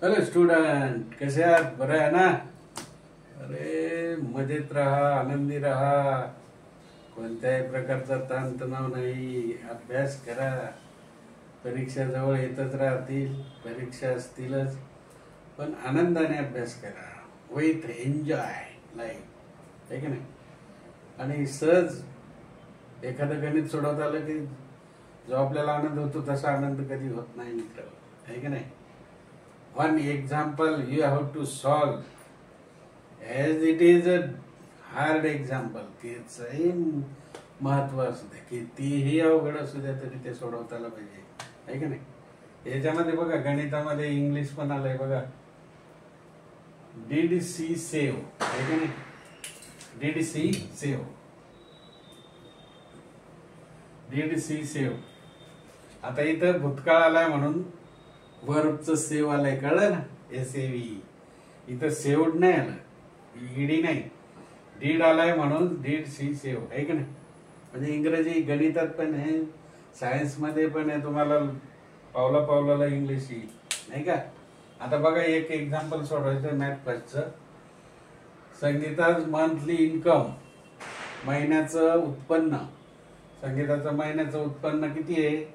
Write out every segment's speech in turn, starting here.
Hello student, कसे आहात? बरं आहे ना? अरे मजेत राहा, आनंदी राहा. कोणत्याही प्रकारचा ताणतणाव नाही. अभ्यास करा. परीक्षा जवळ येतच राहतील, परीक्षा असतीलच, पण आनंदाने अभ्यास करा. विथ एन्जॉय लाईफ, आहे की नाही? आणि सहज एखादं गणित सोडवता आलं की जो आपल्याला आनंद होतो तसा आनंद कधी होत नाही मित्र, आहे की नाही? One example you have to solve as it is a hard example. त्याचंही महत्व असू दे, कितीही अवघड असू द्या तरी ते सोडवता आलं पाहिजे, आहे की नाही? याच्यामध्ये बघा, गणितामध्ये इंग्लिश पण आलंय बघा. डीड सी सेव, आहे की नाही? Did she save, did she save. आता इथं भूतकाळ आलाय म्हणून वर्बचं सेव आलंय, कळलं ना? SAVE. इथं सेव्ड नाही आलं, ईडी नाही, डीड आलाय म्हणून डीड सी सेव, आहे की नाही? म्हणजे इंग्रजी गणितात पण आहे, सायन्स मध्ये पण आहे. तुम्हाला पावला पावलाला इंग्लिश येईल, नाही का? आता बघा, एक एक्झाम्पल सोडवायचं मॅथ फर्स्टचं. संगीताच मंथली इन्कम, महिन्याचं उत्पन्न. संगीताचं महिन्याचं उत्पन्न किती आहे?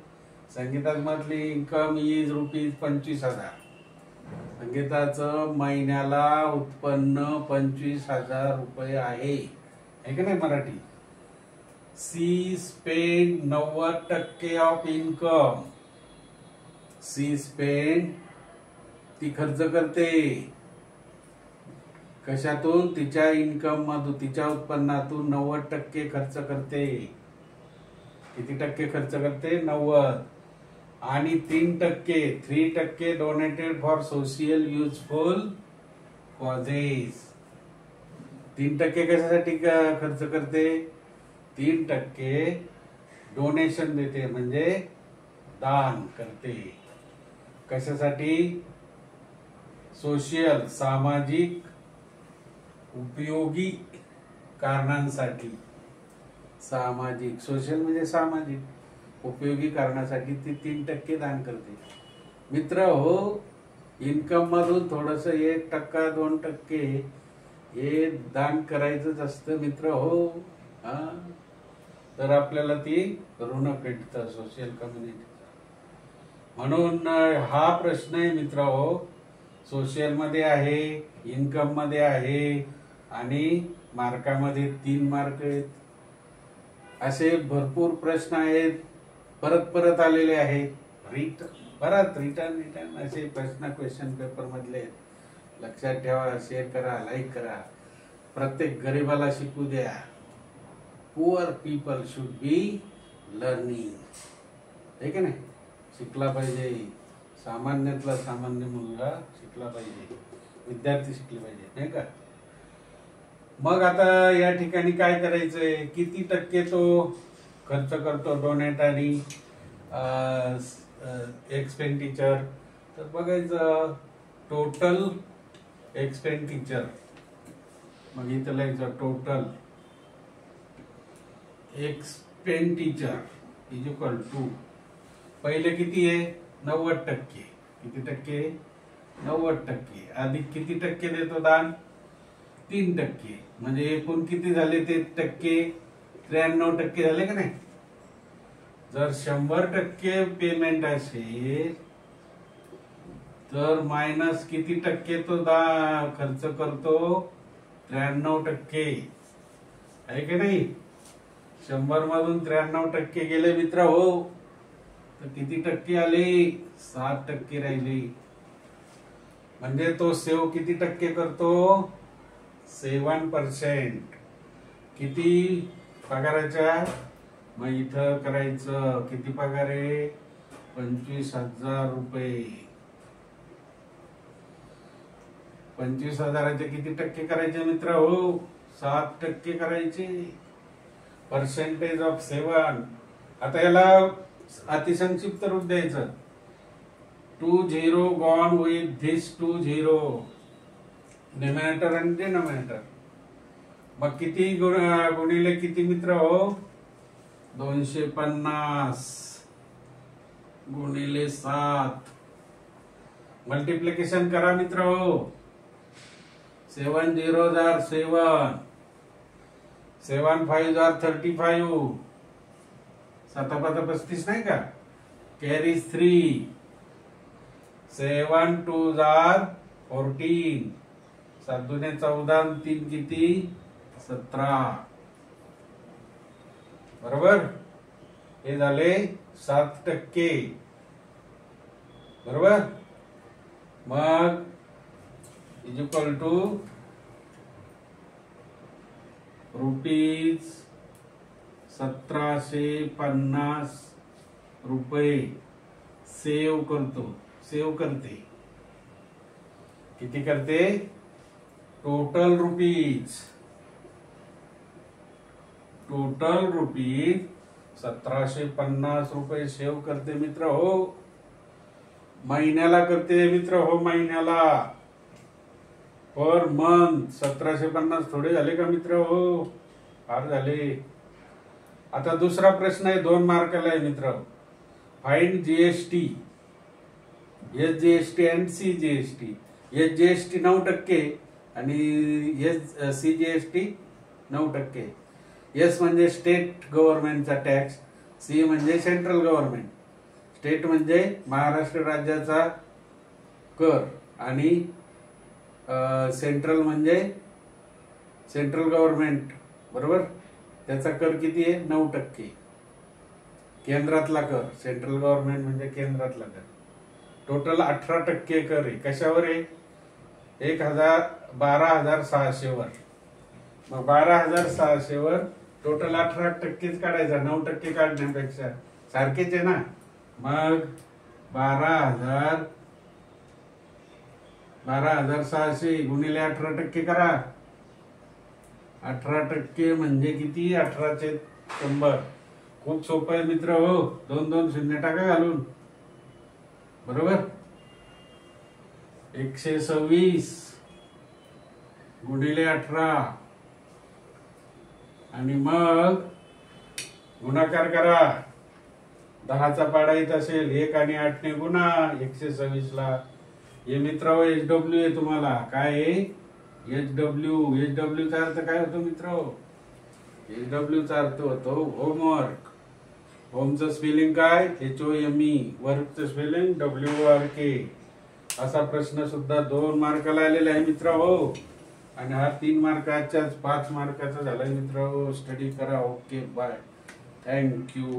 संगीताच मंथली इन्कम इज ₹25,000. संगीताचं महिन्याला उत्पन्न ₹25,000 आहे की नाही मराठी? She spend 90% of income. She spend, ती खर्च करते कशातून? तिच्या इन्कम मधून, तिच्या उत्पन्नातून 90% खर्च करते. किती टक्के खर्च करते? 90. आणि 3% donated for social useful causes. 3% कशासाठी खर्च करते? 3% डोनेशन देते, म्हणजे दान करते. कशासाठी? सोशियल, सामाजिक उपयोगी कारणांसाठी. सामाजिक, सोशल म्हणजे सामाजिक उपयोगी कारणासाठी ती 3% दान करते. मित्र हो, इन्कम मधून थोडस 1%, 2% हे दान करायचंच असतं मित्र हो. तर आपल्याला ती ऋण फेडतं सोशल कम्युनिटीचा. म्हणून हा प्रश्न आहे मित्र हो, सोशल मध्ये आहे, इन्कम मध्ये आहे आणि मार्कामध्ये 3 मार्क आहेत. असे भरपूर प्रश्न आहेत, परत परत आलेले आहेत. रिटर्न असे प्रश्न क्वेश्चन पेपर मधले आहेत. लक्षात ठेवा, शेअर करा, लाईक करा. प्रत्येक गरीबाला शिकू द्या. Poor people should be learning, आहे की नाही? शिकला पाहिजे. सामान्यातला सामान्य मुलगा शिकला पाहिजे, विद्यार्थी शिकले पाहिजे, नाही का? मग आता या ठिकाणी काय करायचंय? किती टक्के तो खर्च करतो डोनेट आणि एक्सपेंडिचर? तर बघायचं टोटल एक्सपेंडिचर. मग इथं लिहायचं total expenditure is equal to, पहिले किती आहे? 90%. किती टक्के? 90%. अधिक किती टक्के देतो दान? 3%. म्हणजे एकूण किती झाले ते टक्के? 93% झाले का नाही? जर 100% पेमेंट असेल तर मायनस किती टक्के तो खर्च करतो? 93%, आहे की नाही? 100 मधून 93% गेले मित्र हो, तर किती टक्के आले? 7% राहिले. म्हणजे तो सेव किती टक्के करतो? 7%. किती पगाराच्या? मग इथं करायचं किती पगार आहे? ₹25,000. 25,000चे किती टक्के करायचे मित्र हो? 7% करायचे. Percentage of 7. आता याला अतिसंक्षिप्त रूप द्यायचं. 2 0 गॉन विथ धिस 2 0, न्यूमरेटर आणि डिनोमिनेटर. मग किती गुणिले किती मित्र हो? 250 गुणिले 7 मल्टिप्लिकेशन करा मित्र हो. 7 0s are 7, 7 5s are 35, 7 5 35 नाही का, कॅरीज 3, 7 2s are 14, 7 दुने 14 आणि 3 किती 17. बरोबर. हे झाले 7%. बरोबर. मग इज इक्वल टू रुपीज 1750 रुपये सेव करते. किती करते? टोटल रुपीज 1750 रुपये सेव करते मित्र हो. महिन्याला करते मित्र हो, महिन्याला. पर मंथ 1750 थोडे झाले का मित्र हो? फार झाले. आता दुसरा प्रश्न आहे, 2 मार्काला आहे मित्र. Find GST, SGST and CGST. SGST 9% आणि सीजीएसटी 9%. एस म्हणजे स्टेट गव्हर्नमेंटचा टॅक्स, सी म्हणजे सेंट्रल गव्हर्नमेंट. स्टेट म्हणजे महाराष्ट्र राज्याचा कर आणि सेंट्रल म्हणजे सेंट्रल गव्हर्नमेंट. बरोबर. त्याचा कर किती आहे? 9%. केंद्रातला कर, सेंट्रल गव्हर्नमेंट म्हणजे केंद्रातला कर. टोटल 18% कर आहे. कशावर आहे? 12,600 वर. मग 12,600 वर टोटल 18%च काढायचा, 9% काढण्यापेक्षा. सारखेच आहे ना. मग 12,600 गुणिले 18% करा. 18% म्हणजे किती? 18/100. खूप सोपं आहे मित्र हो. 2 शून्य टाका घालून. बरोबर. 126 गुणिले 18 आणि मग गुणाकार करा. 10चा पाडा येत असेल, 1 आणि 8 ने गुणा 126 ला. हे मित्र एचडब्ल्यू आहे तुम्हाला. काय आहे? एचडब्ल्यू चा अर्थ काय होतो मित्र? एचडब्ल्यू चा अर्थ होतो होमवर्क. होमचं स्पेलिंग काय? HOME. वर्कचं स्पेलिंग WORK. असा प्रश्न सुद्धा 2 मार्काला आलेला आहे मित्र हो. आणि हा 3 मार्काचा 5 मार्काचा झालाय मित्र हो. स्टडी करा. Okay bye. थँक्यू.